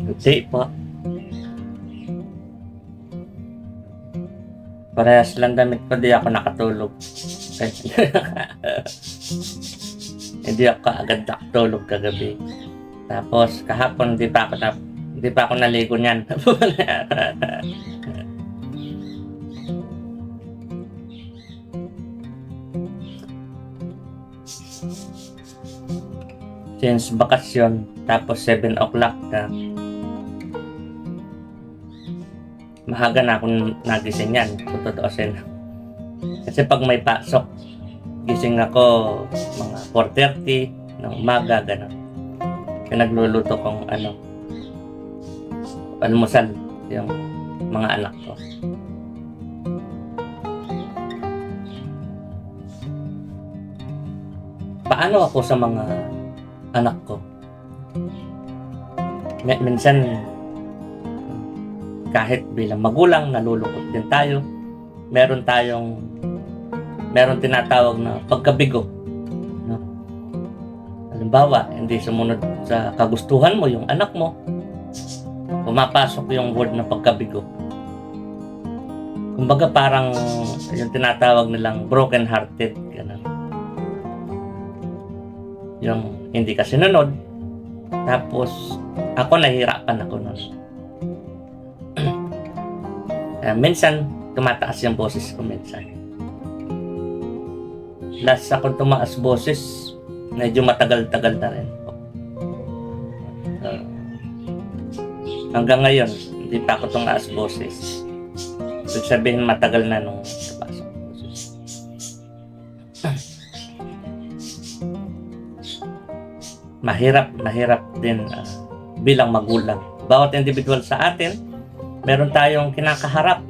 Hindi po. Parehas lang damit ko, di ako nakatulog. Hindi ako kaagad nakatulog kagabi. Tapos kahapon hindi pa ako naligo niyan. Since bakasyon, tapos 7 o'clock na, mahaga na akong nagising yan, kung tutuusin. Kasi pag may pasok, gising ako mga 4:30 ng umaga, gano'n. Kaya nagluluto kong almusal yung mga anak ko. Paano ako sa mga anak ko? Minsan, kahit bilang magulang, nalulungkot din tayo. Meron tinatawag na pagkabigo. No? Halimbawa, hindi sumunod sa kagustuhan mo yung anak mo, pumapasok yung word na pagkabigo. Kumbaga parang yung tinatawag nilang broken hearted. Ganun. Yung hindi ka sinunod, tapos ako nahihirapan ako nun. Minsan, tumataas yung boses ko minsan. Last ako tumaas boses, medyo matagal-tagal na rin po. Hanggang ngayon, hindi pa ako tumaas boses. Ibig sabihin, matagal na nung tumaas ang boses. Mahirap din bilang magulang. Bawat individual sa atin, meron tayong kinakaharap,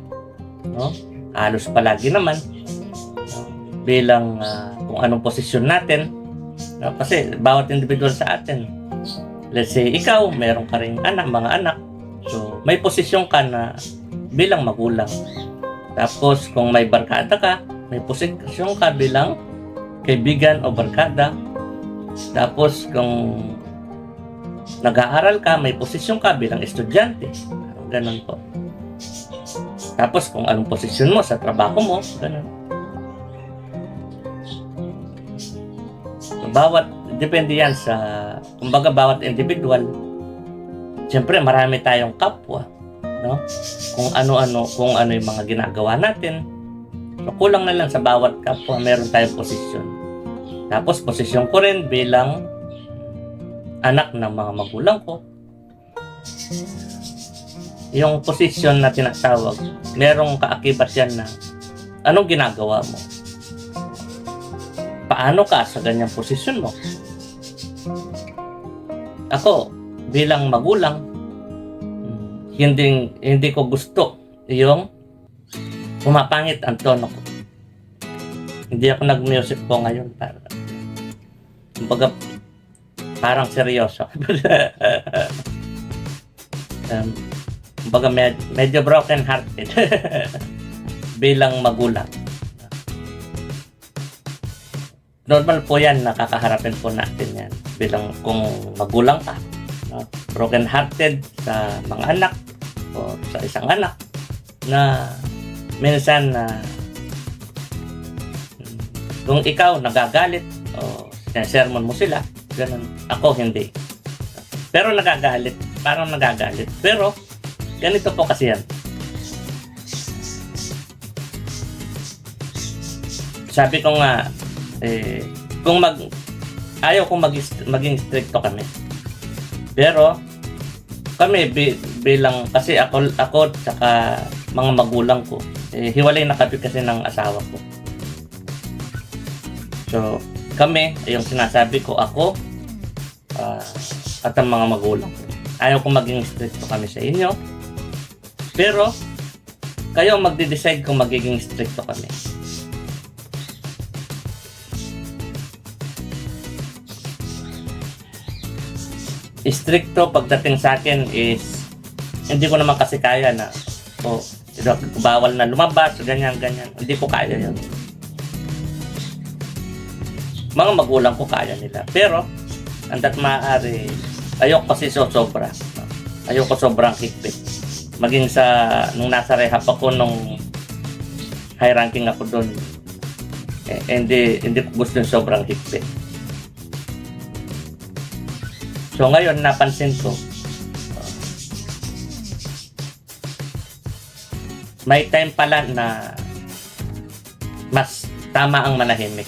no? Halos palagi naman, bilang kung anong posisyon natin, no? Kasi bawat individual sa atin, let's say ikaw, meron ka ring mga anak, so may posisyon ka na bilang magulang. Tapos kung may barkada ka, may posisyon ka bilang kaibigan o barkada. Tapos kung nag-aaral ka, may posisyon ka bilang estudyante. Ganun po. Tapos kung anong posisyon mo sa trabaho mo, ganun. Depende yan sa, kumbaga bawat individual. Siyempre marami tayong kapwa, no? Kung ano yung mga ginagawa natin. So kulang na lang sa bawat kapwa, meron tayong posisyon. Tapos posisyon ko rin bilang anak ng mga magulang ko. Yung posisyon na tinatawag, merong kaakibat yan na anong ginagawa mo? Paano ka sa ganyang posisyon mo? Ako, bilang magulang, hindi ko gusto yung pumapangit ang tono ko. Hindi ako nag-music po ngayon. Kumbaga, parang seryoso. Kumbaga medyo broken hearted bilang magulang. Normal po yan, nakakaharapin po natin yan bilang kung magulang ka, no? Broken hearted sa mga anak o sa isang anak na minsan kung ikaw nagagalit o sermon mo sila, ganun. Ako hindi, pero parang nagagalit, pero ganito po kasi yan. Sabi ko nga, ayaw kong maging stricto kami. Pero kami bilang, kasi ako tsaka mga magulang ko, hiwalay na kami kasi ng asawa ko. So kami, yung sinasabi ko, ako at ang mga magulang ko, ayaw kong maging stricto kami sa inyo. Pero kayo magde-decide kung magiging stricto kami. Stricto pagdating sa akin is hindi ko naman kasi kaya na bawal na lumabas, ganyan. Hindi ko kaya yun. Mga magulang ko kaya nila. Pero, hangga't maaari, ayok kasi sobra. Ayoko sobrang higpit. Maging sa, nung nasa rehab ako, nung high ranking ako doon, hindi ko gusto yung sobrang higpit. So ngayon, napansin ko, may time pala na mas tama ang manahimik.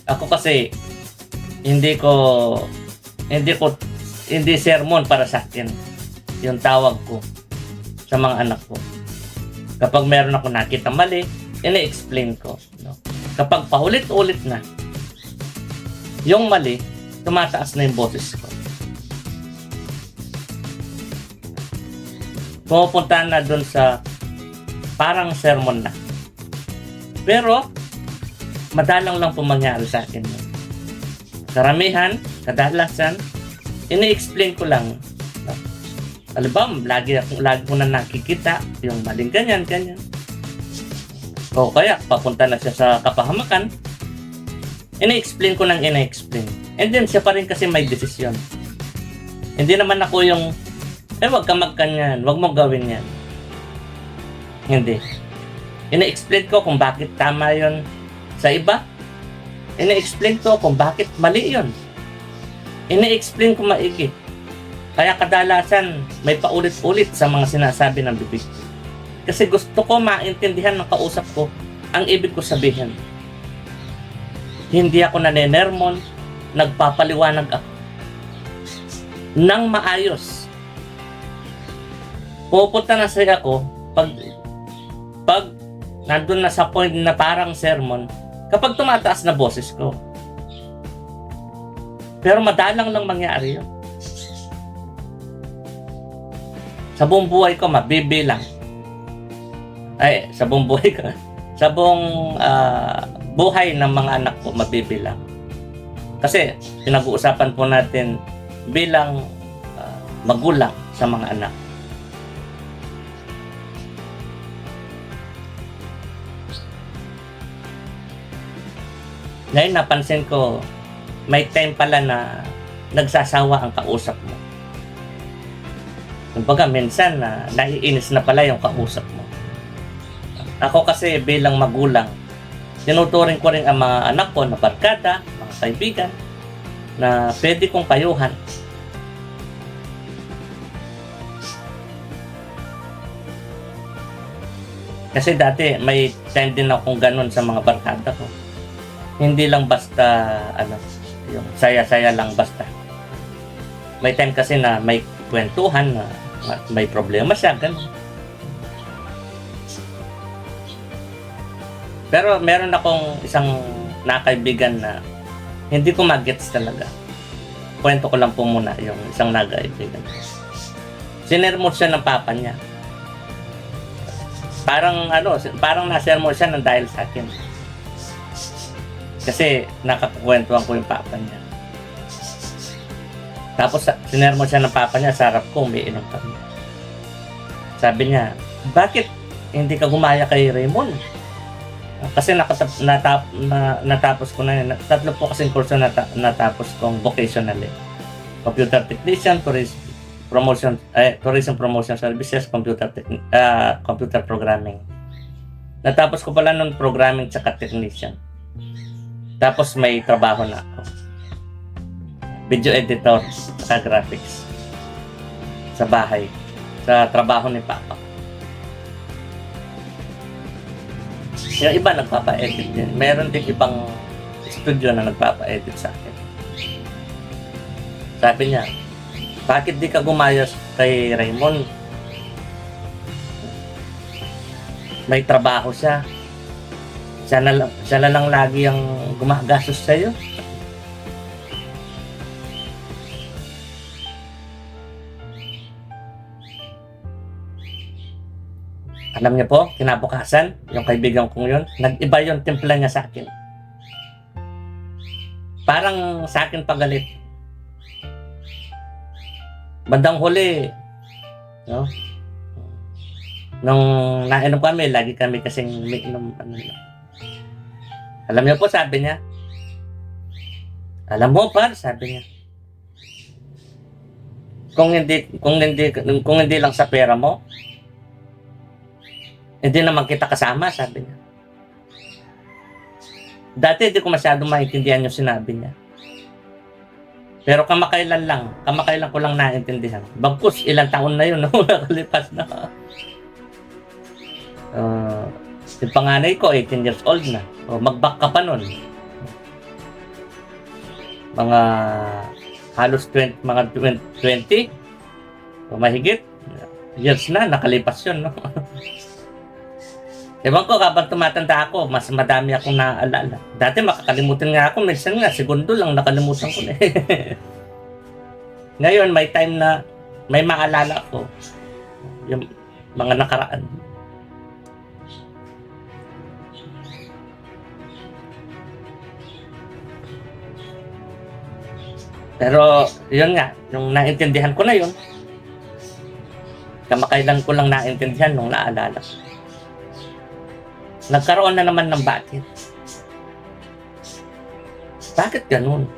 Ako kasi, hindi sermon para sa akin yung tawag ko sa mga anak ko. Kapag meron ako nakita mali, ini-explain ko. No? Kapag paulit-ulit na yung mali, tumataas na yung boses ko. Pumupunta na dun sa parang sermon na. Pero, madalang lang po mangyari sa akin. Karamihan, kadalasan, ini-explain ko lang. Alibam, lagi ko na nakikita yung maling ganyan. O kaya, papunta na siya sa kapahamakan, ini-explain ko nang ini-explain. And then, siya pa rin kasi may desisyon. Hindi naman ako yung, wag ka magkanyan, wag mo gawin yan. Hindi. Ini-explain ko kung bakit tama yon sa iba. Ini-explain ko kung bakit mali yon. Ini-explain ko maigi. Kaya kadalasan may paulit-ulit sa mga sinasabi ng bibig. Kasi gusto ko maintindihan ng kausap ko ang ibig ko sabihin. Hindi ako nanenermon, nagpapaliwanag ako nang maayos. Pupunta na siya ako pag nandun na sa point na parang sermon, kapag tumataas na boses ko. Pero madalang lang mangyari yun. Sa buong buhay ko, mabibilang. Sa buong buhay ko. Sa buong buhay ng mga anak ko, mabibilang. Kasi, pinag-uusapan po natin bilang magulang sa mga anak. Ngayon, napansin ko, may time pala na nagsasawa ang kausap mo. Kumbaga, minsan naiinis na pala yung kausap mo. Ako kasi bilang magulang, tinuturing ko rin ang mga anak ko na barkada, mga kaibigan, na pwede kong payuhan. Kasi dati may time din akong ganun sa mga barkada ko. Hindi lang basta yung saya-saya lang basta. May time kasi na may kwentuhan na may problema siya, ganun. Pero meron akong isang nakaibigan na hindi ko mag-gets talaga. Kwento ko lang po muna yung isang nakaibigan. Sinermon siya ng papa niya. Parang nasermon siya ng dahil sa akin. Kasi nakakukwentuhan ko yung papa niya. Tapos sinermon siya ng papa niya sa harap ko, umiinom kami. Sabi niya, bakit hindi ka gumaya kay Raymond? Kasi natapos ko na yun. Tatlo po kasing kurso natapos kong vocational eh. Computer Technician, Tourism Promotion Services, Computer Programming. Natapos ko pala nun programming tsaka technician. Tapos may trabaho na ako. Video editor tsaka graphics. Sa bahay. Sa trabaho ni Papa. Yung iba nagpapa-edit din. Meron din ibang studio na nagpapa-edit sa akin. Sabi niya, bakit di ka gumayos kay Raymond? May trabaho siya. Siya na lang lagi ang gumagastos sa'yo. Alam niyo po, kinabukasan, yung kaibigan kong yun, nag-iba yung timpla niya sa akin. Parang sa akin pagalit. Bandang huli, no? Nung nainom kami, lagi kami kasing may inom. Alam niyo po, sabi niya, alam mo pa, sabi niya, kung hindi lang sa pera mo, hindi naman kita kasama, sabi niya. Dati hindi ko masyadong maintindihan yung sinabi niya. Pero kamakailan ko lang naintindihan. Bagkus, ilang taon na yun, no? Nakalipas na. Yung panganay ko, 18 years old na. O, mag-back ka pa nun. Mga halos 20, o mahigit years na, nakalipas yun, no? Ewan ko, habang tumatanda ako, mas madami akong naaalala. Dati makakalimutan nga ako, minsan nga, segundo lang nakalimutan ko na. Ngayon, may time na may maalala ko yung mga nakaraan. Pero, yun nga, yung naintindihan ko na yun, kamakailan ko lang naintindihan nung naalala ko. Nagkaroon na naman ng bakit. Bakit ganun?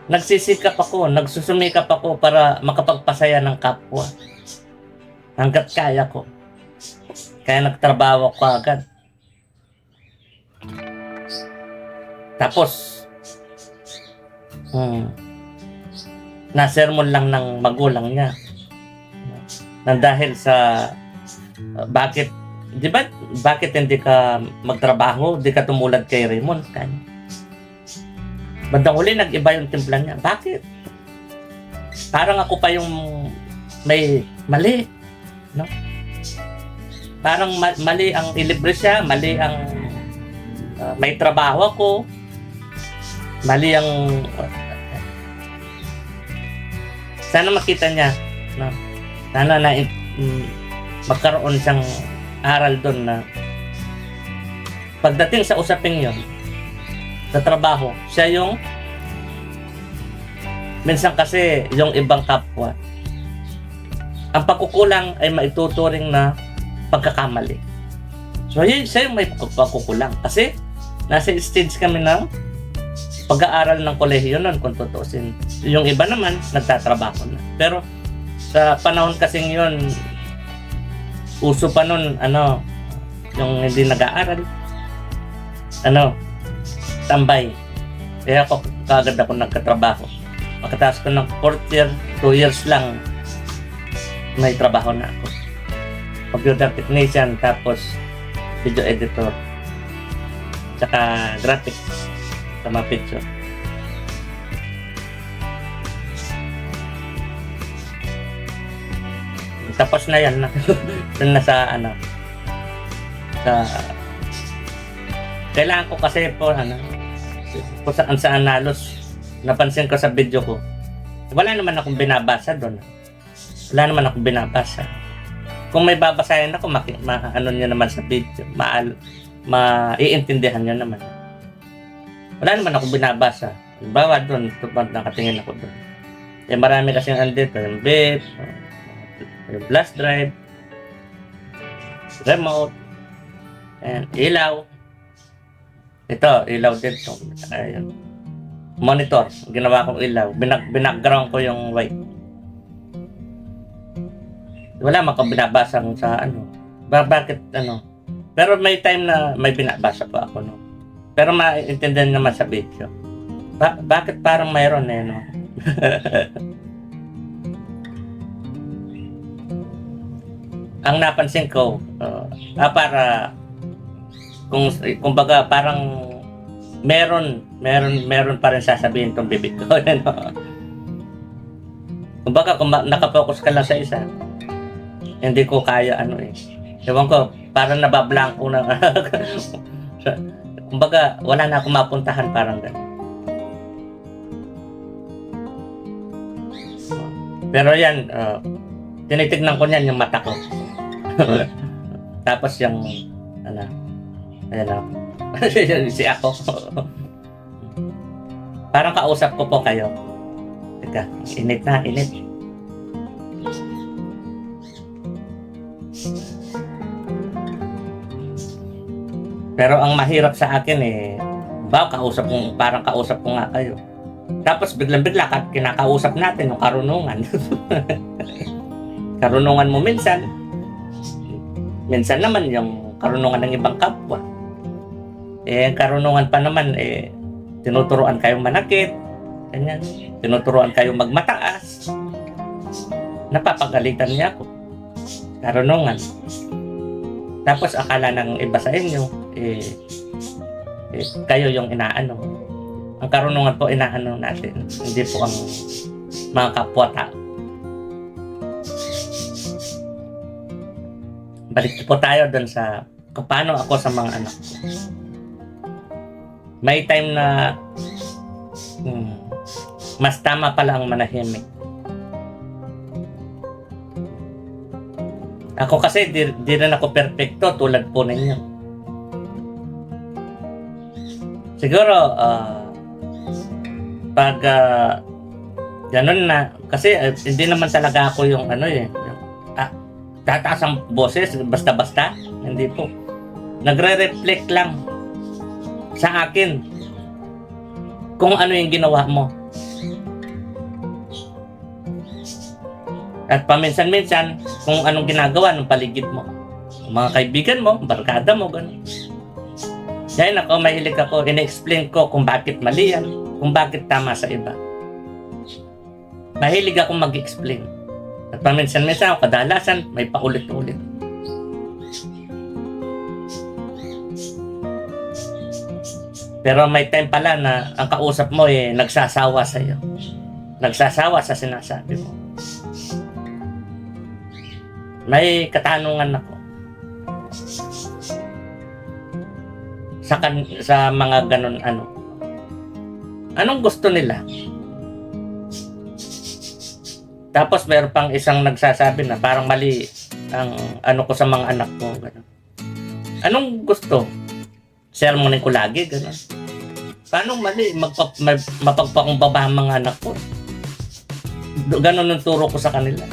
Nagsisikap ako, nagsusumikap ako para makapagpasaya ng kapwa. Hanggat kaya ko. Kaya nagtrabaho ko agad. Tapos, nasermon lang ng magulang niya. Nang dahil sa bakit hindi ka magtrabaho, hindi ka tumulad kay Raymond? Bandang huli, nag-iba yung timpla niya. Bakit? Parang ako pa yung may mali. No? Parang mali ang ilibre siya, mali ang may trabaho ako, mali ang sana makita niya, no? Sana na magkaroon siyang aral doon na pagdating sa usaping yon sa trabaho, siya yung minsan kasi yung ibang kapwa ang pagkukulang ay maituturing na pagkakamali. So siya yung may pagkukulang kasi nasa stage kami ng pag-aaral ng kolehiyo nun kung tutusin. Yung iba naman nagtatrabaho na, pero sa panahon kasing yun uso pa nun, yung hindi nag-aaral, tambay. Kaya ako, kagad ako nagkatrabaho. Pagkatapos ko ng 4th year, 2 years lang, may trabaho na ako. Computer technician, tapos video editor, tsaka graphics, sa mga picture. Tapos na yan, dun na sa kailangan ko kasi po kung saan halos napansin ko sa video ko, wala naman akong binabasa doon. Wala naman akong binabasa. Kung may babasahin ako, nyo naman sa video, maiintindihan nyo naman. Wala naman akong binabasa. Bawa doon, nakatingin ako doon. Marami kasi andito, yung vape, yung flash drive, remote, and ilaw. Ito, ilaw dito. Ayun. Monitor. Ginawa kong ilaw. Background ko yung white. Wala man akong binabasa sa bakit Pero may time na may binabasa pa ako, no? Pero maintindihan naman sa video. Bakit parang mayroon no? Ang napansin ko, para kumbaga parang meron pa rin sasabihin tong bibig ko. Kumbaga kung nakapokus ka lang sa isa, hindi ko kaya ewan ko, parang nabablanko na. Kumbaga wala na akong mapuntahan, parang gano'n. Pero yan, tinitignan ko niyan yung mata ko. Tapos yung ayan si ako. Parang kausap ko po kayo. Teka, init. Pero ang mahirap sa akin parang kausap ko nga kayo. Tapos biglang-bigla kinakausap natin yung karunungan. Karunungan mo minsan. Minsan naman yung karunungan ng ibang kapwa. Karunungan pa naman, tinuturuan kayong manakit. Ganyan. Tinuturuan kayong magmataas. Napapagalitan niya ako. Karunungan. Tapos akala ng iba sa inyo, kayo yung inaano. Ang karunungan po inaano natin, hindi po ang mga kapwa-tao. Balik po tayo doon sa kung paano ako sa mga anak ko. May time na mas tama pala ang manahimik. Ako kasi di rin ako perfecto tulad po ninyo. Siguro pag ganun na kasi hindi naman talaga ako yung tataas ang boses basta-basta, hindi po. Nagre-reflect lang sa akin kung ano yung ginawa mo. At paminsan-minsan kung anong ginagawa ng paligid mo, mga kaibigan mo, barkada mo, gano'n. Dahil ako, mahilig ako, ina-explain ko kung bakit mali yan, kung bakit tama sa iba. Mahilig ako mag-explain. At paminsan-minsan, kadalasan, may paulit-ulit. Pero may time pala na ang kausap mo nagsasawa sa iyo. Nagsasawa sa sinasabi mo. May katanungan ako sa mga ganun anong gusto nila? Tapos meron pang isang nagsasabi na parang mali ang ko sa mga anak ko, ganun. Anong gusto? Sermonin ko lagi, ganun. Paano mali? Mapagpakumbaba ang mga anak ko. Ganun ang turo ko sa kanila.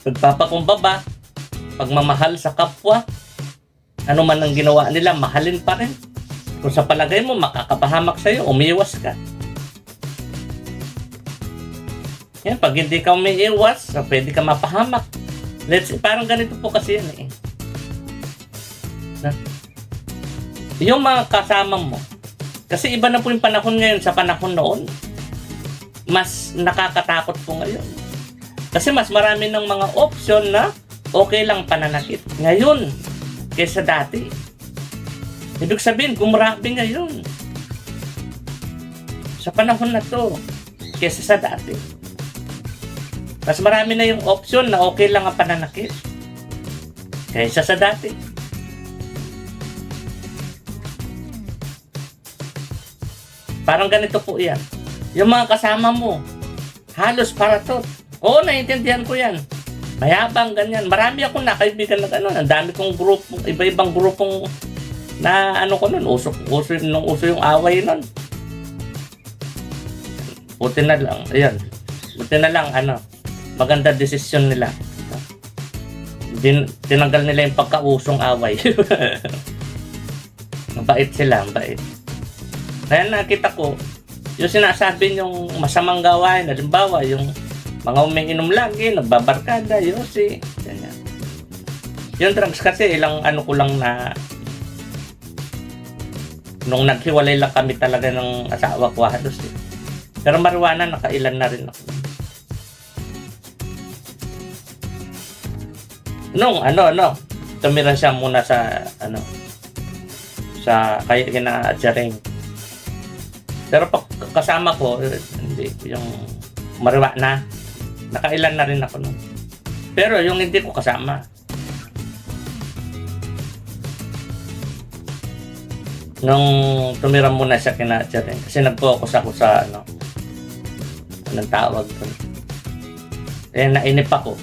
Pagpapakumbaba, pagmamahal sa kapwa, ano man ang ginawa nila, mahalin pa rin. Kung sa palagay mo, makakapahamak sa'yo, umiwas ka. Yan, pag hindi ka umiiwas, pwede ka mapahamak. Parang ganito po kasi yan Yung mga kasama mo, kasi iba na po yung panahon ngayon sa panahon noon. Mas nakakatakot po ngayon. Kasi mas marami ng mga option na okay lang pananakit. Ngayon, kaysa dati. Ibig sabihin, gumrabe ngayon. Sa panahon na to, kaysa sa dati. Mas marami na yung option na okay lang ang pananakit. Kaysa sa dati. Parang ganito po yan. Yung mga kasama mo, halos paratot. Oo, naiintindihan ko yan. Mayabang, ganyan. Marami akong nakaibigan na gano'n. Ang dami kong grupo, iba-ibang grupong na ko nun. Uso yung away nun. Buti na lang. Ayan. Buti na lang, maganda desisyon nila. Tinanggal nila yung pagkausong away. Mabait sila, mabait. Kaya nakita ko, yung sinasabi yung masamang gawain, halimbawa, yung mga umiinom lagi, nagbabarkada, yosi, ganyan. Yung drugs kasi, ilang ko lang na, nung naghiwalay lang kami talaga ng asawa ko, halos Pero marijuana, nakailan na rin ako. Nung tumira siya muna sa sa kaya kina-Jaring. Pero pag kasama ko, hindi, yung marijuana, nakailan na rin ako nun. Pero yung hindi ko kasama, nung tumira muna siya kina-Jaring, kasi nag-focus ako sa anong tawag ko. Nainip ako.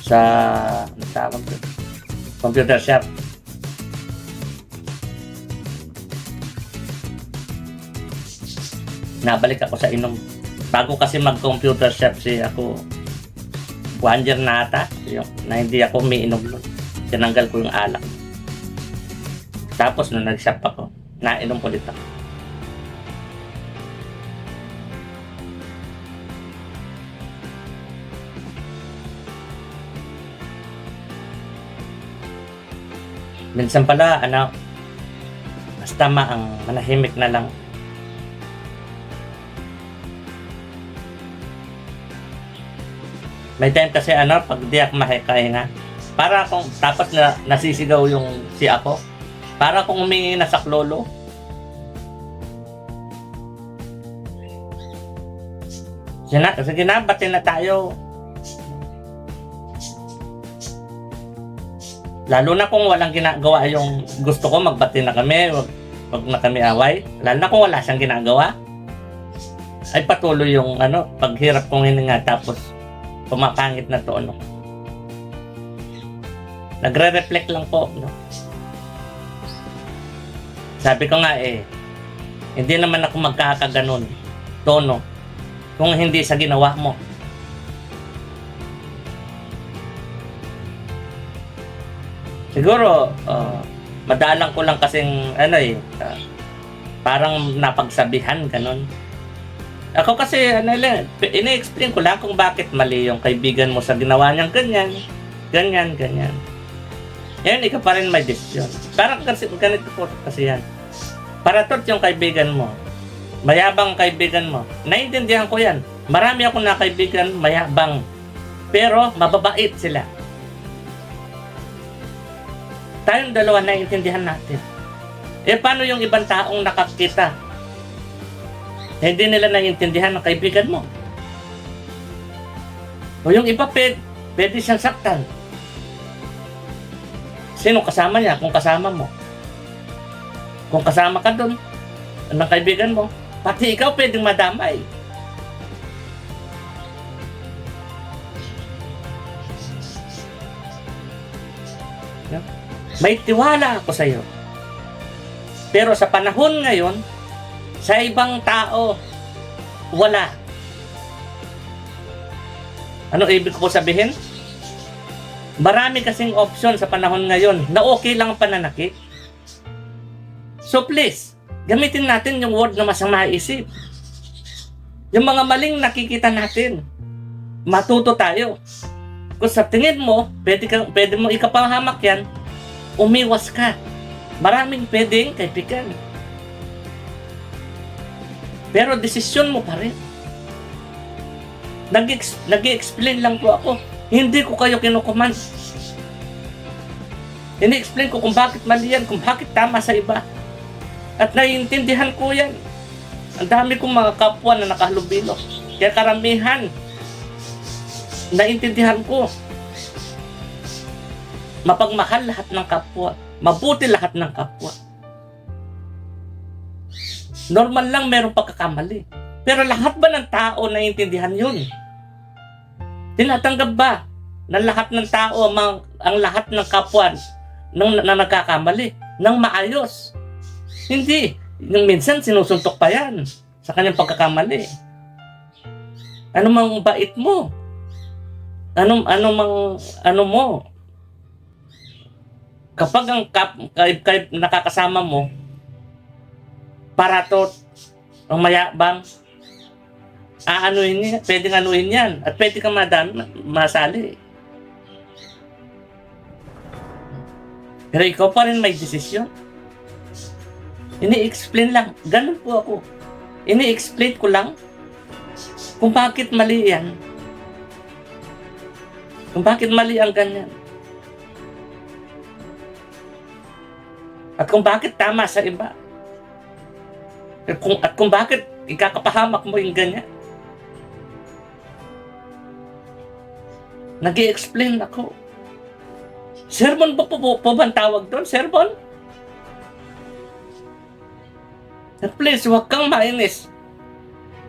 Sa anong tawag ko? Computer shop. Nabalik ako sa inom. Bago kasi mag-computer shop ako, 1 year na ata, na hindi ako umiinom nun. Tinanggal ko yung alak. Tapos nung nag-shop ako, nainom ulit ako. Minsan pala, mas tama ang manahimik na lang. May time kasi pag di ako mahikahinga, para akong, tapos nasisigaw yung si ako, para akong humingi na sa klolo. Sige na, bati na tayo. Lalo na kung walang ginagawa yung gusto ko, magbati na kami, wag na kami away. Lalo na kung wala siyang ginagawa, ay patuloy yung paghirap kong hininga, tapos pumapangit na tono. Nagre-reflect lang po, no? Sabi ko nga hindi naman ako magkakaganon tono kung hindi sa ginawa mo. Siguro, madalang ko lang kasing, parang napagsabihan, ganon. Ako kasi, ini-explain ko lang kung bakit mali yung kaibigan mo sa ginawa niyang ganyan. Yan, ikaw pa rin may desisyon. Parang kasi, ganito po kasi yan. Paratot yung kaibigan mo. Mayabang kaibigan mo. Naiintindihan ko yan. Marami akong nakaibigan, mayabang. Pero, mababait sila. Tayong dalawa naiintindihan natin. Paano yung ibang taong nakakita? Hindi nila naiintindihan ng kaibigan mo. O yung iba, pwede siyang saktan. Sino kasama niya? Kung kasama mo. Kung kasama ka doon, ng kaibigan mo, pati ikaw pwedeng madamay. May tiwala ako sa iyo. Pero sa panahon ngayon, sa ibang tao, wala. Ano ibig ko sabihin? Marami kasing option sa panahon ngayon na okay lang ang pananakit. So please, gamitin natin yung word na masama isip. Yung mga maling nakikita natin, matuto tayo. Kung sa tingin mo, pwede mo ikapahamak yan, umiwas ka. Maraming pwedeng kaibigan. Pero desisyon mo pa rin. Nag-i-explain lang po ako. Hindi ko kayo kinukuman. Ini-explain ko kung bakit mali yan, kung bakit tama sa iba. At naiintindihan ko yan. Ang dami kong mga kapwa na nakahalubilo. Kaya karamihan, naiintindihan ko. Mapagmahal lahat ng kapwa. Mabuti lahat ng kapwa. Normal lang merong pagkakamali. Pero lahat ba ng tao naiintindihan yun? Tinatanggap ba na lahat ng tao, ang lahat ng kapwa na nagkakamali, ng maayos? Hindi. Yung minsan sinusuntok pa yan sa kanyang pagkakamali. Ano mang bait mo? Ano mo? Kapag ang nakakasama mo, paratot, ang mayabang, pwedeng anuhin yan, at pwede kang masali. Pero ikaw pa rin may desisyon. Ini-explain lang. Ganun po ako. Ini-explain ko lang kung bakit mali yan. Kung bakit mali ang ganyan. At kung bakit tama sa iba. At kung bakit ikakapahamak mo yung ganyan. Nag-i-explain ako. Sermon ba po ba ang tawag doon? Sermon? Please, huwag kang mainis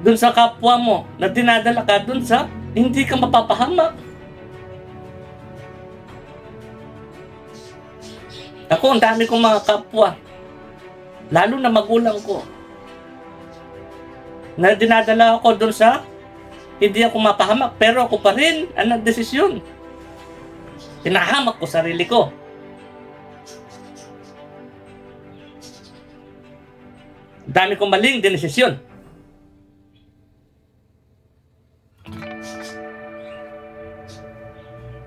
doon sa kapwa mo na dinadala ka doon sa hindi ka mapapahamak. Ako, ang dami kong mga kapwa, lalo na magulang ko, na dinadala ako doon sa hindi ako mapahamak, pero ako pa rin ang nagdesisyon. Tinahamak ko sarili ko. Dami kong maling dinesisyon.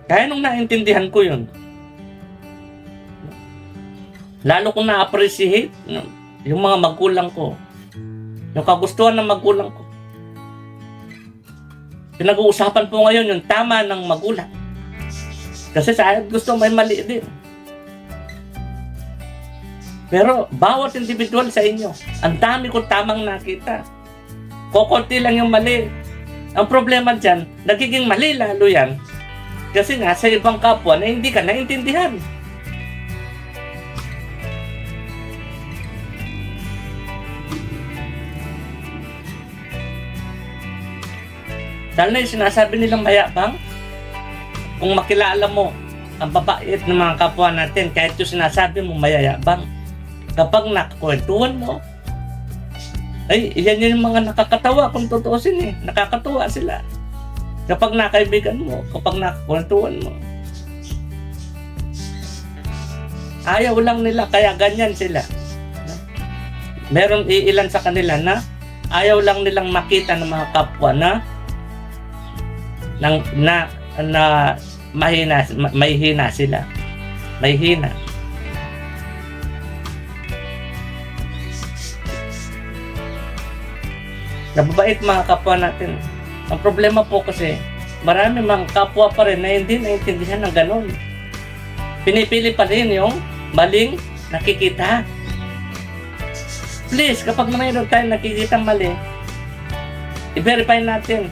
Kaya nung naintindihan ko yun, lalo kong na-appreciate yung mga magulang ko, yung kagustuhan ng magulang ko. Pinag-uusapan po ngayon yung tama ng magulang. Kasi sa akin gusto may mali din. Pero bawat individual sa inyo, ang dami ko tamang nakita. Kokonti lang yung mali. Ang problema dyan, nagiging mali lalo yan. Kasi nga sa ibang kapwa na hindi ka naintindihan. Dahil na yung sinasabi nilang mayabang, kung makilala mo ang babait ng mga kapwa natin, kahit yung sinasabi mo mayayabang, kapag nakakwentuhan mo, ay, yan yung mga nakakatawa kung tutuusin eh. Nakakatuwa sila. Kapag nakaibigan mo, kapag nakakwentuhan mo. Ayaw lang nila, kaya ganyan sila. Meron iilan sa kanila na ayaw lang nilang makita ng mga kapwa na may hina sila. May hina. Nababait mga kapwa natin. Ang problema po kasi, marami mga kapwa pa rin na hindi naintindihan ng ganun. Pinipili pa rin yung maling nakikita. Please, kapag mayroon tayo nakikita mali, i-verify natin.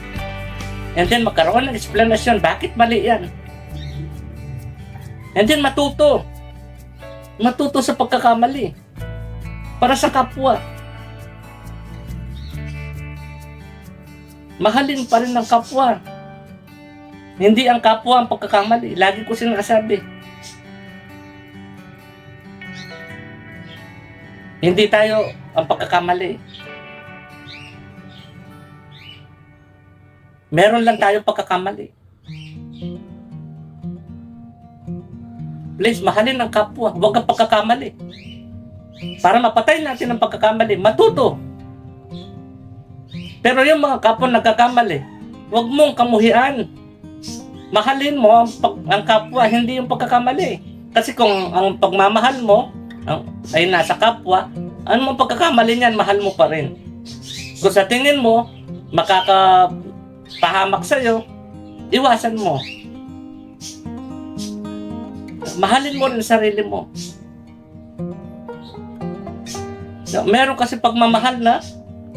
And then magkaroon ng explanation, bakit mali yan? And then matuto. Matuto sa pagkakamali. Para sa kapwa. Mahalin pa rin ng kapwa. Hindi ang kapwa ang pagkakamali. Lagi ko sinasabi. Hindi tayo ang pagkakamali. Meron lang tayo pagkakamali. Please, mahalin ang kapwa. Huwag ang pagkakamali. Para mapatay natin ang pagkakamali, matuto. Pero yung mga kapwa nagkakamali, huwag mong kamuhian. Mahalin mo ang kapwa, hindi yung pagkakamali. Kasi kung ang pagmamahal mo ay nasa kapwa, ano mong pagkakamali niyan, mahal mo pa rin. Kung sa tingin mo, makakapahamak sa'yo, iwasan mo. Mahalin mo rin sarili mo. Meron kasi pagmamahal na,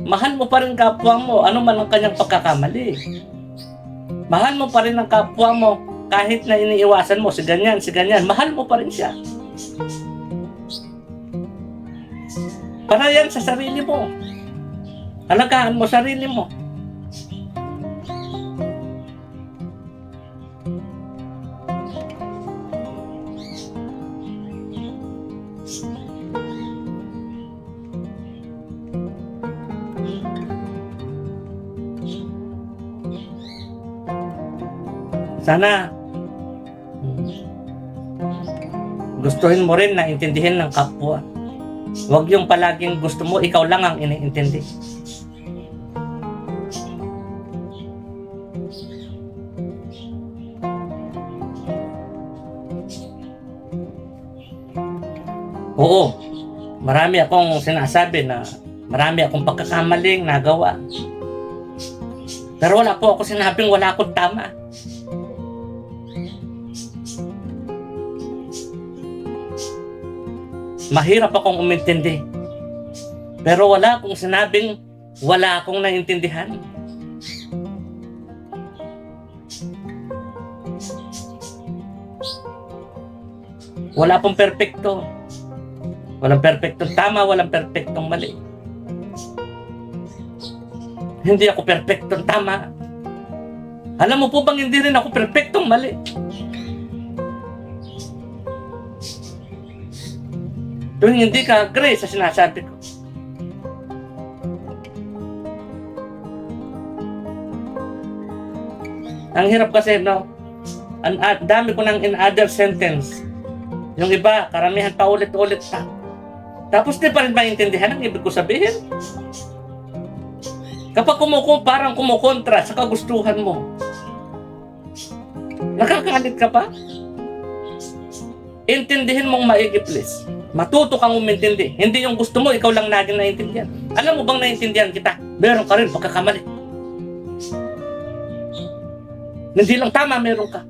mahal mo pa rin kapwa mo, ano man ang kanyang pagkakamali. Mahal mo pa rin ang kapwa mo, kahit na iniiwasan mo, si ganyan, mahal mo pa rin siya. Para yan sa sarili mo. Alagaan mo sarili mo. Sana gustuhin mo rin na intindihin ng kapwa. Huwag yung palaging gusto mo, ikaw lang ang iniintindi. Oo, marami akong sinasabi na marami akong pagkakamaling nagawa. Pero wala po ako sinabing wala akong tama. Mahirap akong umintindi. Pero wala akong sinabing wala akong naintindihan. Wala pong perpekto. Walang perpektong tama, walang perpektong mali. Hindi ako perpektong tama. Alam mo po bang hindi rin ako perpektong mali? Tuwing hindi ka agree sa sinasabi ko. Ang hirap kasi, no? Ang dami ko ng in other sentence. Yung iba, karamihan pa ulit-ulit pa. Tapos di pa rin maintindihan ang ibig ko sabihin. Kapag parang kumukontra sa kagustuhan mo, nakakalit ka pa? Intindihin mong maigi, please. Matuto kang umintindi. Hindi yung gusto mo, ikaw lang laging naiintindihan. Alam mo bang naiintindihan kita? Meron ka rin pagkakamali. Hindi lang tama, meron ka.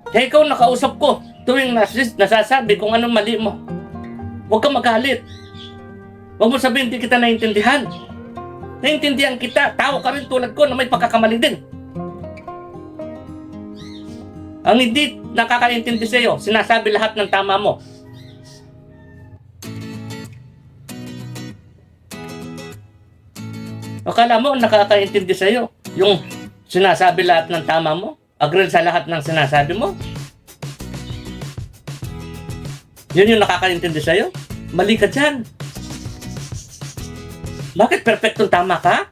Kaya ikaw nakausap ko tuwing nasasabi kung anong mali mo. Huwag kang magalit. Huwag mo sabihin hindi kita naiintindihan. Naiintindihan kita. Tao ka rin tulad ko na may pagkakamali din. Ang hindi nakakaintindi sa iyo, sinasabi lahat ng tama mo. Akala mo nakakaintindi sa iyo yung sinasabi lahat ng tama mo? Agree sa lahat ng sinasabi mo? Yun yung nakakaintindi sa iyo? Mali ka dyan. Bakit perfectong tama ka?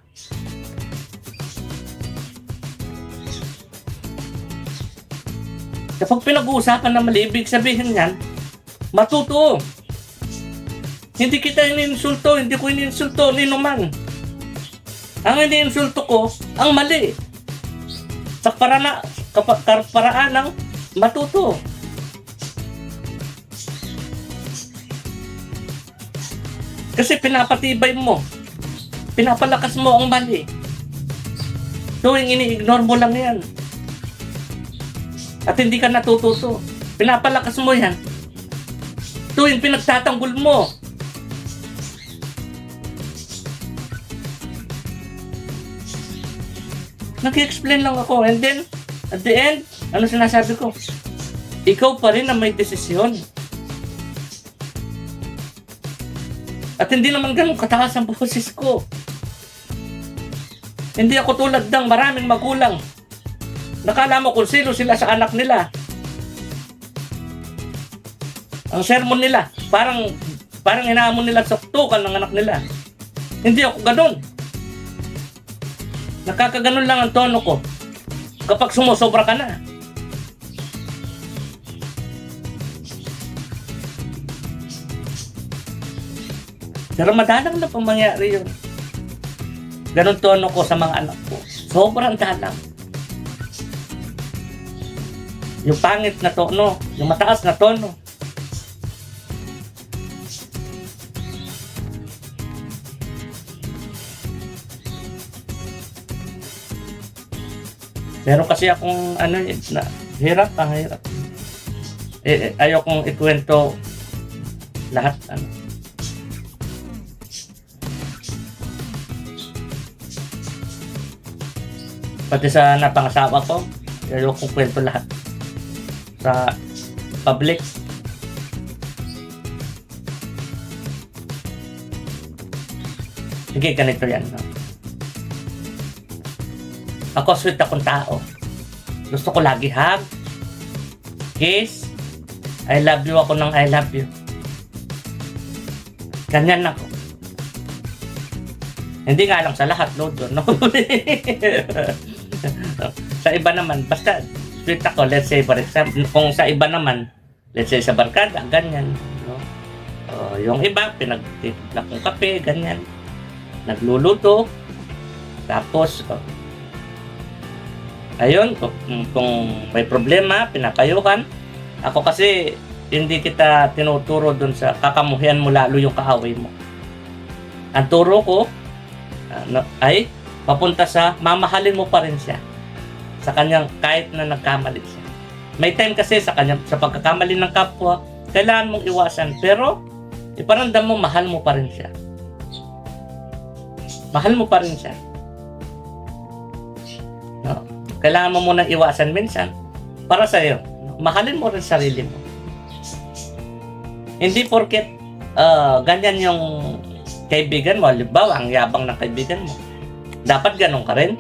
Kapag pinag-uusapan na mali, ibig sabihin yan, matuto. Hindi kita iniinsulto, hindi ko iniinsulto, nino man. Ang iniinsulto ko, ang mali. Sa paraan ng matuto. Kasi pinapatibay mo, pinapalakas mo ang mali. Tuwing ini-ignore mo lang yan. At hindi ka natututo. Pinapalakas mo yan. Tuwing pinagtatanggol mo. Nag-explain lang ako. And then, at the end, ano sinasabi ko? Ikaw pa rin ang may desisyon. At hindi naman ganun kataas ang boses ko. Hindi ako tulad ng maraming magulang. Nakala mo kung sino sila sa anak nila. Ang sermon nila, parang hinahamon nila sa tukan ng anak nila. Hindi ako ganun. Nakakaganon lang ang tono ko kapag sumusobra ka na. Pero madalang na pang mangyari yun. Ganon tono ko sa mga anak ko. Sobrang dalang. Yung pangit na tono, yung mataas na tono. Meron kasi akong hirap. Ayaw kong ikwento lahat. Pati sa napangasawa ko, ayaw kong kwento lahat. Sa public. Sige, ganito yan. No? Ako, sweet akong tao. Gusto ko lagi hug, kiss, I love you ako ng I love you. Ganyan ako. Hindi nga lang sa lahat, Lord. No? Sa iba naman, basta sweet ako, let's say for example, kung sa iba naman, let's say sa barkada, ganyan. No? Yung iba, pinagtitimpla kong kape, ganyan. Nagluluto. Tapos, ayun, kung may problema, pinapayuhan. Ako kasi, hindi kita tinuturo dun sa kakamuhian mo lalo yung kaaway mo. Ang turo ko, ay papunta sa mamahalin mo pa rin siya. Sa kanyang kahit na nagkamali siya. May time kasi sa pagkakamali ng kapwa, kailangan mong iwasan. Pero, iparamdam mo, mahal mo pa rin siya. Mahal mo pa rin siya. No? Kailangan mo munang iwasan minsan para sa iyo. Mahalin mo rin sarili mo. Hindi porket ganyan yung kaibigan mo. Halimbawa, ang yabang ng kaibigan mo. Dapat ganun ka rin.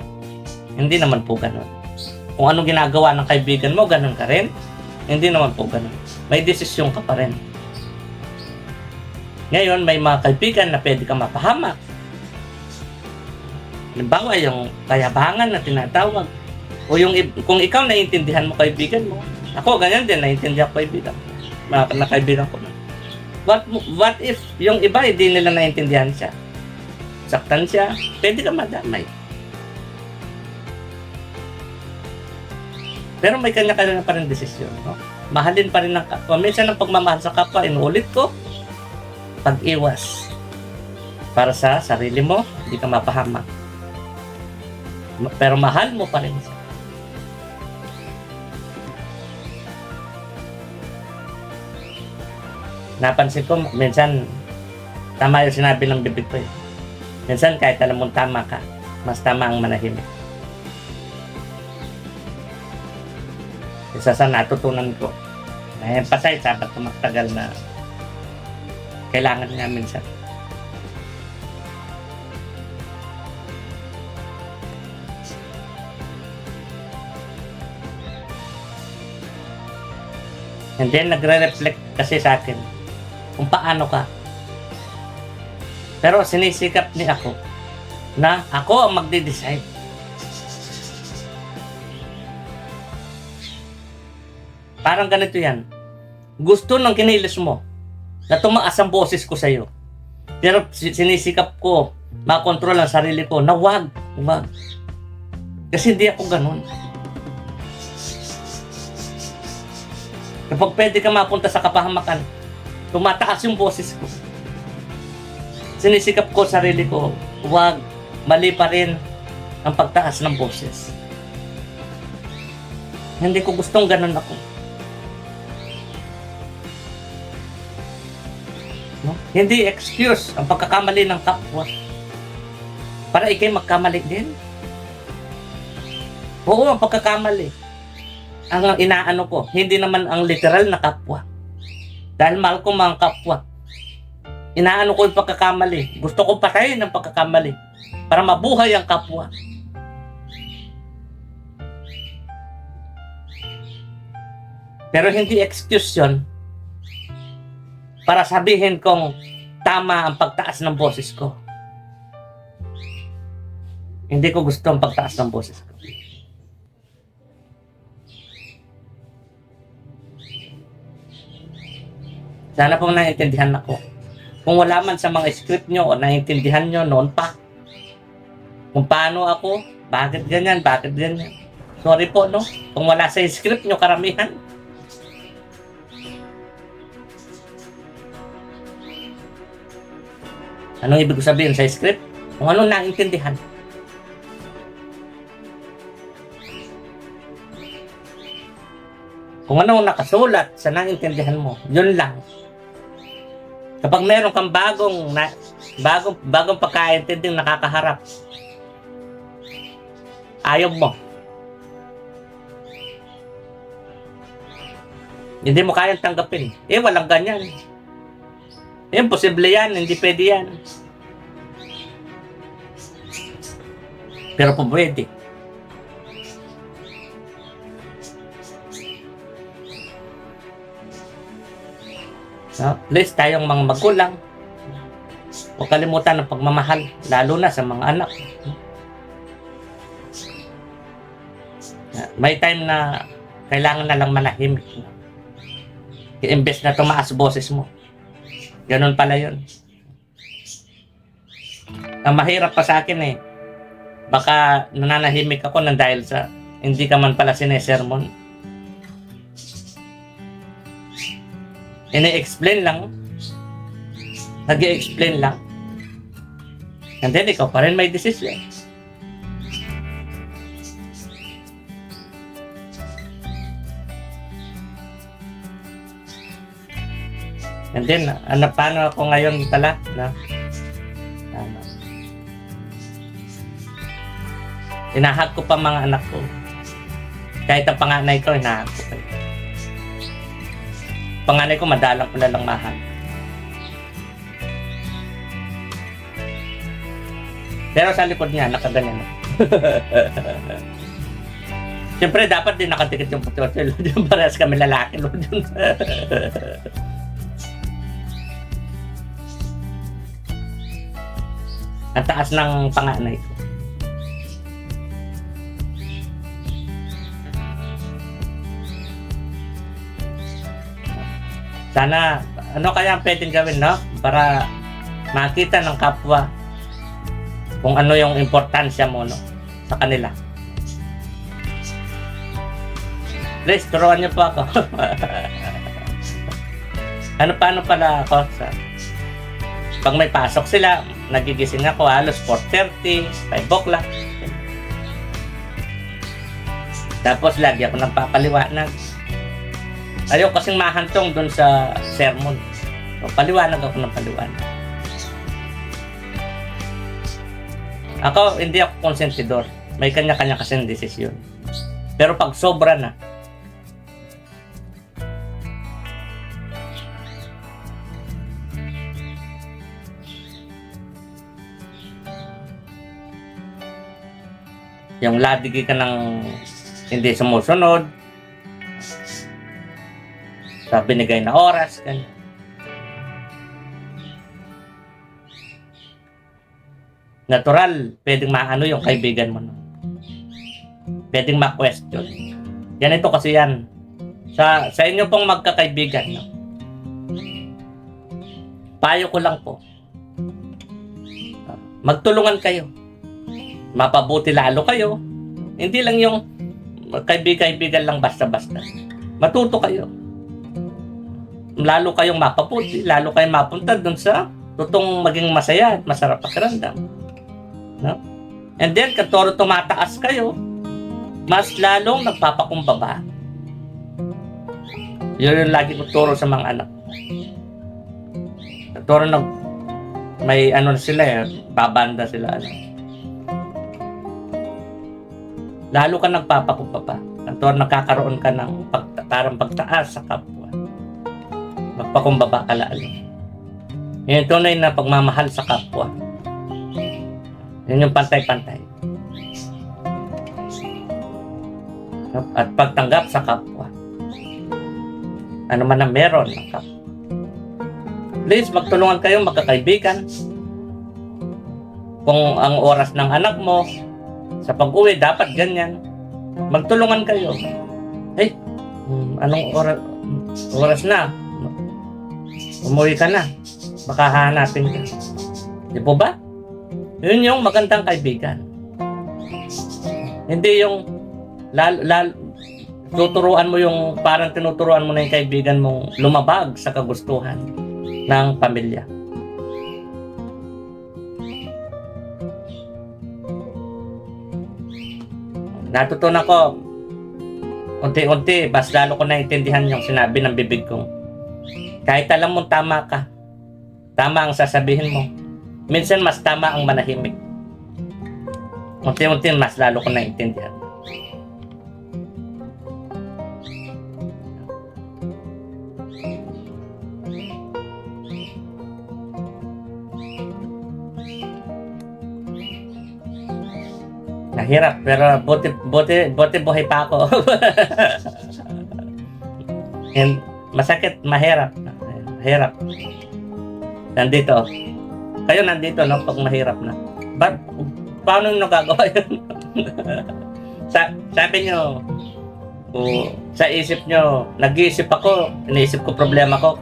Hindi naman po ganun. Kung anong ginagawa ng kaibigan mo, ganun ka rin. Hindi naman po ganun. May desisyon ka pa rin. Ngayon, may mga kaibigan na pwede ka mapahamak. Halimbawa, yung kayabangan na tinatawag. O yung, kung ikaw naiintindihan mo kaibigan mo. Ako, ganyan din, naiintindihan ko kaibigan. Na kaibigan ko. What if yung iba hindi nila naintindihan siya? Saktan siya, pwede ka madamay. Pero may kanya-kanya pa rin desisyon, no? Mahalin pa rin ng kapwa. Minsan ang pagmamahal sa kapwa, inuulit ko, pag-iwas. Para sa sarili mo, hindi ka mapahamak. Pero mahal mo pa rin siya. Napansin ko, minsan, tama yung sinabi ng bibig ko eh. Minsan, kahit alam mong tama ka, mas tama ang manahimik. Isa sa natutunan ko, na-emphasize habang tumatagal na kailangan nga minsan. And then, nagre-reflect kasi sa akin kung paano ka. Pero sinisikap ni ako na ako ang magde-decide. Parang ganito yan. Gusto ng kinilos mo na tumaas ang boses ko sa'yo. Pero sinisikap ko makontrol ang sarili ko na wag. Kasi hindi ako ganun. Kapag pwede ka mapunta sa kapahamakan, tumataas yung boses ko. Sinisikap ko sarili ko, wag, mali pa rin ang pagtaas ng boses. Hindi ko gustong ganun ako. No? Hindi excuse ang pagkakamali ng kapwa para ikay magkamali din. Oo, ang pagkakamali. Ang inaano ko, hindi naman ang literal na kapwa. Dahil mahal ko mga kapwa. Inaano ko yung pagkakamali. Gusto ko patayin ang pagkakamali para mabuhay ang kapwa. Pero hindi excuse yun para sabihin kong tama ang pagtaas ng boses ko. Hindi ko gusto ang pagtaas ng boses ko. Sana po naiintindihan ako. Kung wala man sa mga script nyo o naiintindihan nyo noon pa, kung paano ako, bakit ganyan. Sorry po, no? Kung wala sa script nyo karamihan. Anong ibig sabihin sa script? Kung ano naiintindihan. Kung ano nakasulat sa naiintindihan mo, yun lang. Kapag meron kang bagong pagkaintinding nakakaharap, ayaw mo. Hindi mo kayang tanggapin. Walang ganyan. Imposible yan, hindi pwede yan. Pero po pwede. No? Please, tayong mga magulang, huwag kalimutan ang pagmamahal, lalo na sa mga anak. May time na kailangan na lang manahimik. Imbes na tumaas boses mo. Ganun pala yun. Ang mahirap pa sa akin baka nananahimik ako nang dahil sa hindi ka man pala sinesermon. Ini-explain lang. Nag-i-explain lang. And then, ikaw pa rin may decision. And then, paano ako ngayon pala? Inahag ko pa mga anak ko. Kahit ang panganay ko, inahag ko pa. Panganay ko, madalang ko na lang mahal. Pero sa likod niya, nakaganyan. Siyempre, dapat din nakatikit yung puti-puti. Yung parehas kami lalaki. Ang taas ng panganay ko. Sana ano kaya ang pwedeng gawin, no? Para makita ng kapwa kung ano yung importansya mo, no? Sa kanila. Please, turuan niyo po ako. Paano pala ako sa... Pag may pasok sila, nagigising ako halos 4:30, 5 o'clock. Tapos lagi ako nagpapaliwanag. Ayaw kasing mahantong dun sa sermon. So, paliwanag ako ng paliwanag. Ako, hindi ako konsentidor. May kanya-kanya kasing desisyon. Pero pag sobra na, yung ladigi ka ng hindi sumusunod sa binigay na oras, ganyan. Natural, pwedeng maano yung kaibigan mo, no? Pwedeng ma-question. Ganito kasi yan. Sa inyo pong magkakaibigan, no? Payo ko lang po. Magtulungan kayo. Mapabuti lalo kayo. Hindi lang yung kaibigan lang basta-basta. Matuto kayo. Lalo kayong mapabuti, lalo kayong mapunta dun sa totoong maging masaya at masarap pakiramdam. No? And then, katoro tumataas kayo, mas lalong nagpapakumbaba. Yun yung lagi ko turo sa mga anak. Katoro may ano sila babanda sila. Lalo ka nagpapakumbaba. Katoro nakakaroon ka ng parang pagtaas sa kapwa. Magpakumbaba ka lalo. Yun yung tunay na pagmamahal sa kapwa. Yun yung pantay-pantay. At pagtanggap sa kapwa. Ano man ang meron ng kapwa. Please, magtulungan kayo, magkakaibigan. Kung ang oras ng anak mo sa pag-uwi, dapat ganyan. Magtulungan kayo. Hey, anong oras na? Umuwi ka na. Baka hahanapin ka. Di po ba? Yun yung magandang kaibigan. Hindi yung tuturuan mo yung parang tinuturuan mo na yung kaibigan mong lumabag sa kagustuhan ng pamilya. Natutunan ko unti-unti, mas lalo ko naintindihan yung sinabi ng bibig ko. Kahit alam mong tama ka, tama ang sasabihin mo, minsan mas tama ang manahimik. Unti-unti mas lalo ko naintindihan. Nahirap, pero buti buhay pa ako. And masakit, mahirap. Hirap. Nandito. Kayo nandito, no? Pag mahirap na. Paano nyo nagagawa yun? Sabi nyo, sa isip nyo, nag-iisip ako, iniisip ko problema ko.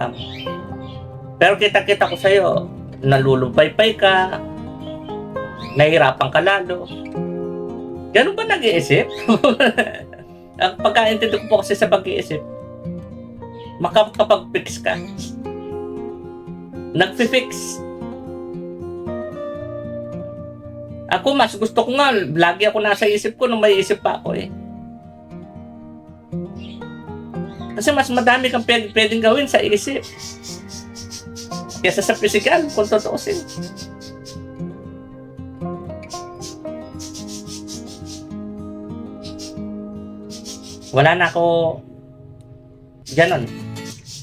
Pero kita-kita ko sa'yo, nalulumpay-pay ka, nahihirapan ka lalo. Ganun ba nag-iisip? Ang pagkaintindi ko po kasi sa pag-iisip, makapag-fix ka. Nag-fix. Ako mas gusto ko nga, lagi ako nasa isip ko nung may isip pa ako eh. Kasi mas madami kang pwedeng gawin sa isip kaysa sa physical, kung tutuusin. Wala na ako ganon.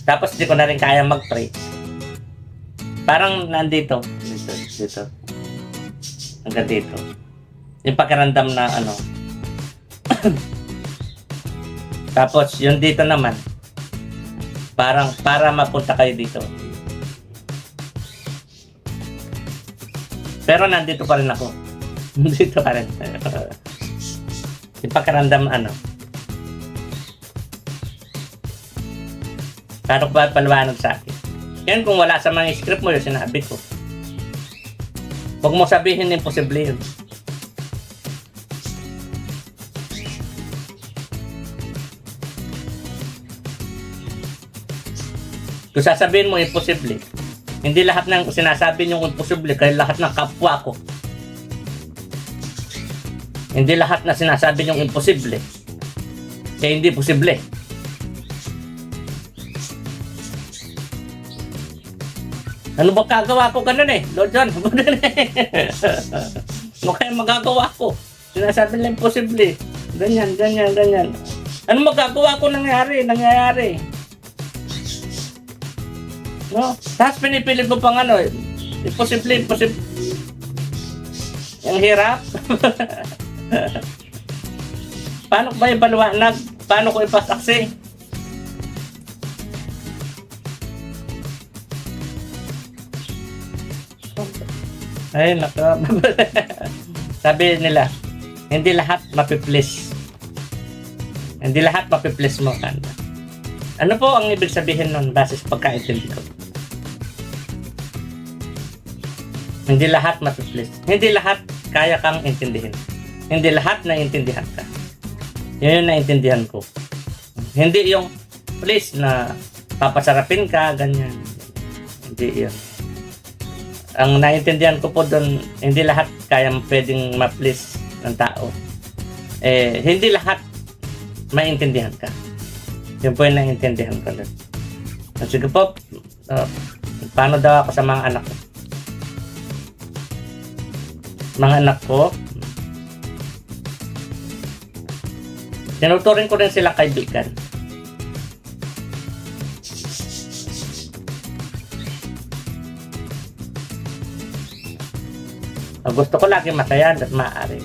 Tapos di ko na rin kaya mag-pray. Parang nandito. Dito. Hanggang dito. Yung pakiramdam na ano. Tapos yung dito naman. Parang para mapunta kayo dito. Pero nandito pa rin ako. Dito pa rin. Yung pakiramdam ano. Paano ba paliwanag sa akin? Yan kung wala sa mga script mo yung sinabi ko. Huwag mo sabihin imposible yun. Kung sasabihin mo imposible, hindi lahat ng sinasabi nyo imposible, kaya lahat ng kapwa ko. Hindi lahat na sinasabi nyo imposible, kaya hindi posible. Ano ba kagawa ko ganun eh? Lord John, ano kaya magagawa ko? Sinasabi nila imposible. Ganyan, ganyan, ganyan. Ano magagawa ko nangyayari? No? Tapos pinipilit mo pang ano, imposible. Ang hirap. Paano ko ba ipaliwanag? Paano ko ipasaksi? Ay, nako. Sabi nila, hindi lahat mapiplease. Hindi lahat mapiplease mo. Ano po ang ibig sabihin nun base sa pagkaintindi ko? Hindi lahat mapiplease. Hindi lahat kaya kang intindihin. Hindi lahat naiintindihan ka. Yun yung naiintindihan ko. Hindi yung please na papasarapin ka, ganyan. Hindi yun. Ang naiintindihan ko po doon, hindi lahat kaya pwedeng ma-please ng tao. Hindi lahat maintindihan ka. Yun po yung naiintindihan ko doon. Sige po, paano daw ako sa mga anak ko? Mga anak ko, tinuturing ko rin silang kaibigan. Gusto ko lagi masaya at maaari.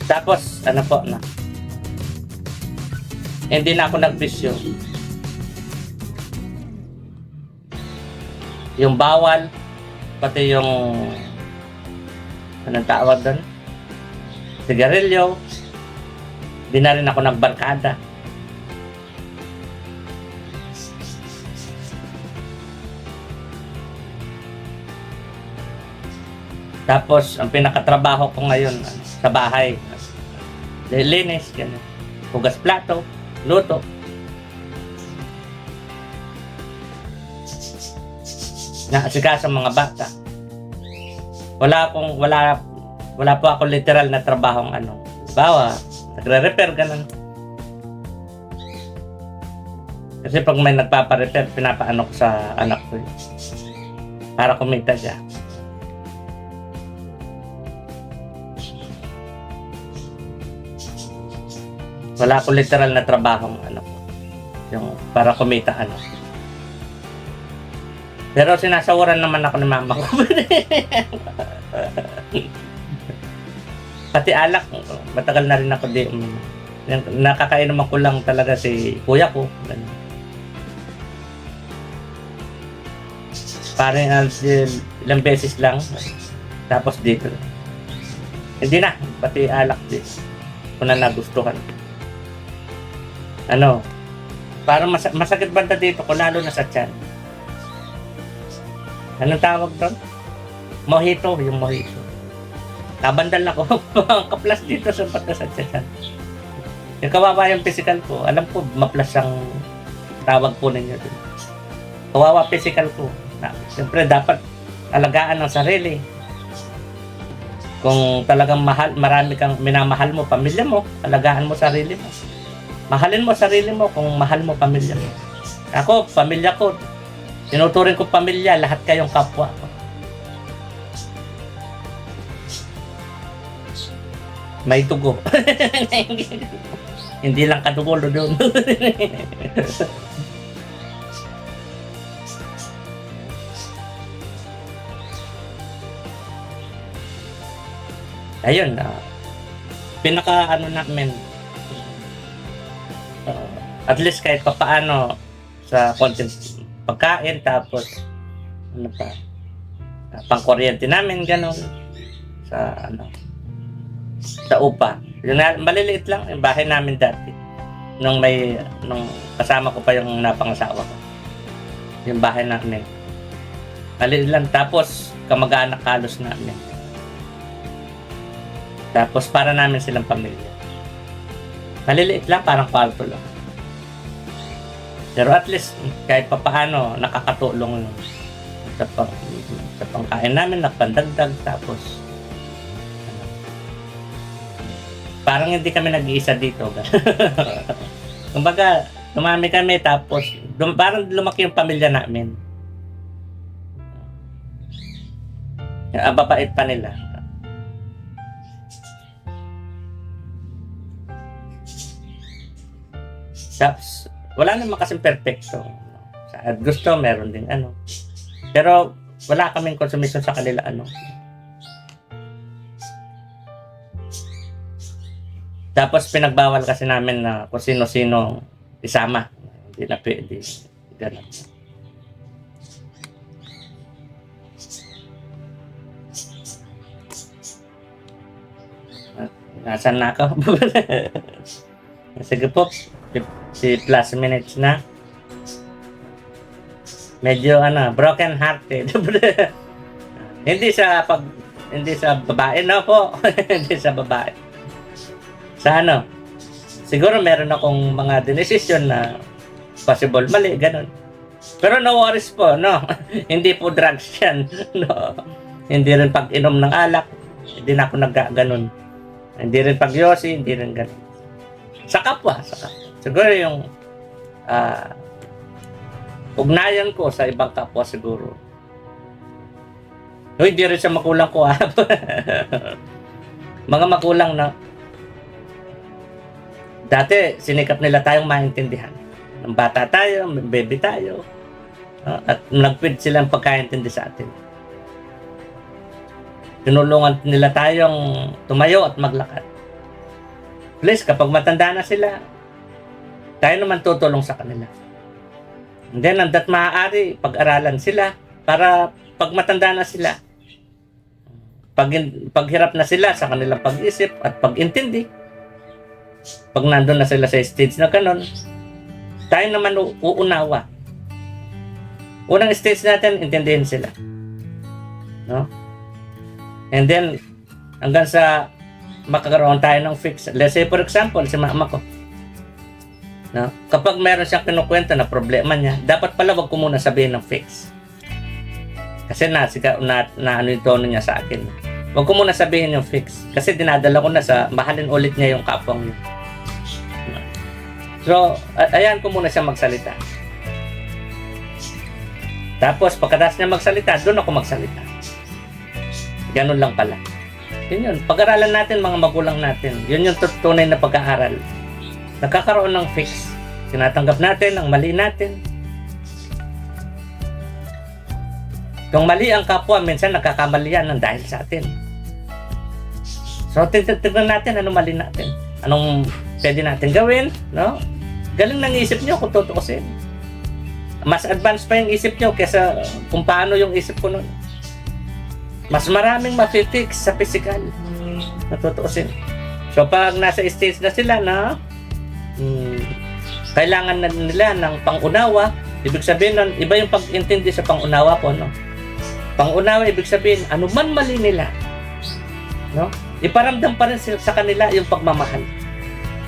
Tapos, ano po na? Hindi na ako nagbisyo. Yung bawal, pati yung anong tawag doon? Sigarilyo. Di na rin ako nagbarkada. Tapos, ang pinakatrabaho ko ngayon sa bahay, lilinis, ganun. Hugas plato, luto. Naasikaso mga bata. Wala po ako literal na trabahong ano. Bawa, nagre-repair ganun. Kasi pag may nagpapa-repair, pinapaano ko sa anak ko. Para kumita siya. Wala akong literal na trabahong ano. Yung para kumita ano. Pero sinasawaran naman ako ng mama ko. Pati alak, matagal na rin ako di. Nakakainom ko lang talaga si kuya ko. Parang ilang beses lang. Tapos dito. Hindi na, pati alak di. Kung na nagustuhan. Ano, parang masakit banda dito ko, lalo na sa tiyan. Anong tawag doon? Mojito, yung mojito. Nabandal ako, kaplas dito sa pata sa tiyan. Yung kawawa yung physical ko, alam ko, maplas ang tawag po ninyo doon. Kawawa physical ko. Siyempre, dapat alagaan ng sarili. Kung talagang marami kang minamahal mo, pamilya mo, alagaan mo sarili mo. Mahalin mo sarili mo kung mahal mo pamilya mo. Ako, pamilya ko, tinuturing ko pamilya, lahat kayong kapwa ko. May dugo. Hindi lang kadugo doon. Ayun, pinaka ano namin, at least kahit papaano sa content pagkain, tapos ano pa, pang kuryente namin, gano'n. sa sa upa. Yun na, maliliit lang yung bahay namin dati. Nung kasama ko pa yung napangasawa ko. Yung bahay namin. Maliit lang. Tapos, kamag-anak halos namin. Tapos, para namin silang pamilya. Maliliit lang, parang kwarto lang. Pero at least, kahit papaano, nakakatulong sa pangkain namin, nakapandagdag. Tapos, parang hindi kami nag-iisa dito. Kumbaga, dumami kami tapos parang lumaki yung pamilya namin. Babait pa nila. Tapos, wala naman kasing perfecto. At gusto, meron din Pero, wala kaming consumption sa kanila Tapos pinagbawal kasi namin na kung sino-sino isama. Hindi na pwede. Ganun. Nasaan na ako? Sige po. 50 plus minutes na. Medyo broken hearted. Hindi sa babae na po. Hindi sa babae. Sa siguro meron akong mga decision na possible mali, ganun. Pero no worries po, no? Hindi po drugs yan, no? Hindi rin pag-inom ng alak, hindi na ako nagganon. Hindi rin pag-yosi, hindi rin ganun. Sa kapwa. Siguro yung ugnayan ko sa ibang kapwa siguro. No, hindi rin siya makulang ko, Mga makulang na dati, sinikap nila tayong maintindihan. Nung bata tayo, baby tayo. At nagpid silang pagkaintindi sa atin. Tinulungan nila tayong tumayo at maglakad. Please, kapag matanda na sila, tayo naman tutulong sa kanila. And then, hanggat maaari, pag-aralan sila para pag matanda na sila, paghirap na sila sa kanilang pag-isip at pag-intindi, pag nandun na sila sa stage na kanon, tayo naman uunawa. Unang stage natin, intindihin sila. No? And then, hanggang sa makakaroon tayo ng fix. Let's say, for example, si mama ko. No? Kapag meron siyang kinukwento na problema niya, dapat pala wag ko muna sabihin ng fix. Kasi na yung tono niya sa akin. Huwag ko muna sabihin yung fix. Kasi dinadala ko na sa mahalin ulit niya yung kapwang niya. So, ayan ko muna siya magsalita. Tapos, pagkatapos niya magsalita, doon ako magsalita. Ganun lang pala. Yun. Pag-aralan natin, mga magulang natin. Yun yung tunay na pag-aaral. Nagkakaroon ng fix. Tinatanggap natin ang mali natin. Kung mali ang kapwa, minsan nagkakamali yan ng dahil sa atin. So, tignan natin anong mali natin. Anong pwede natin gawin, no? Galing ng isip nyo kung tutuusin. Mas advanced pa yung isip nyo kesa kung paano yung isip ko nun. Mas maraming ma-fix sa physical. Natutuusin. So, pag nasa stage na sila na kailangan na nila ng pangunawa, ibig sabihin nun, iba yung pag-intindi sa pangunawa po, no? Pangunawa, ibig sabihin, ano man mali nila, no? Iparamdam pa rin sa kanila yung pagmamahal.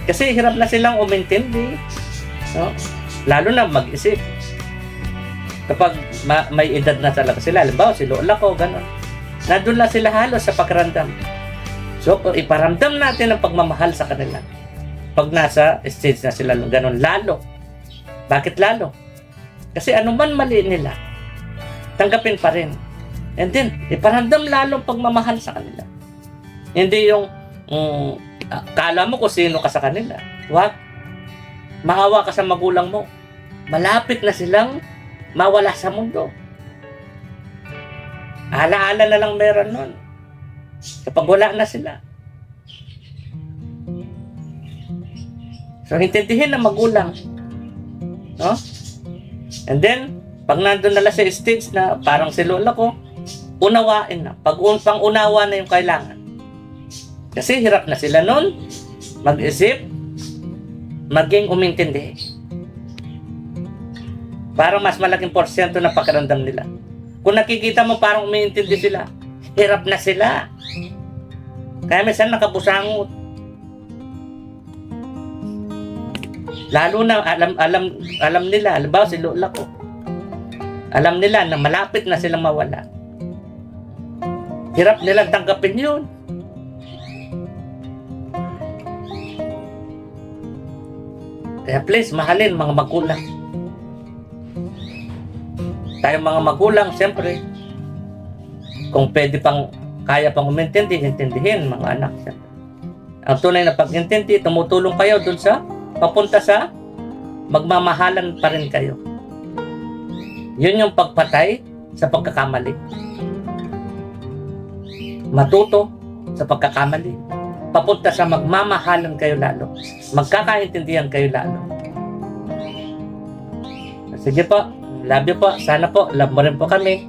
Kasi hirap na silang umintindi, no? Lalo na mag-isip. Kapag may edad na talaga sila, halimbawa si lola ko, gano'n. Nandun na sila halos sa pakiramdam. So, iparamdam natin ang pagmamahal sa kanila. Pag nasa stage na sila, gano'n, lalo. Bakit lalo? Kasi ano man mali nila, tanggapin pa rin. And then, iparamdam lalo ang pagmamahal sa kanila. Hindi yung kala mo kung sino ka sa kanila. Wag. Maawa ka sa magulang mo. Malapit na silang mawala sa mundo. Ala-ala na lang meron nun. Kapag wala na sila. So, intindihin ng magulang. No? And then, pag nandun nila sa stage na parang si lola ko, unawain na. Pang-unawa na yung kailangan. Kasi hirap na sila nun mag-isip, maging umintindi. Parang mas malaking porsyento na pakiramdam nila. Kung nakikita mo parang umiintindi sila, hirap na sila. Kaya minsan nakabusangot. Lalo na alam nila, halimbawa si lola ko. Alam nila na malapit na silang mawala. Hirap nilang tanggapin yun. Kaya please, mahalin mga magulang. Tayong mga magulang, siyempre, kung pwede kaya pang umintindi, intindihin mga anak. Siyempre. Ang tunay na pag-intindi, tumutulong kayo dun sa, papunta sa, magmamahalan pa rin kayo. Yun yung pagpatay sa pagkakamali. Matuto sa pagkakamali. Papunta sa magmamahalan kayo lalo. Magkakaintindihan kayo lalo. Sige po. Love you po. Sana po, love mo rin po kami.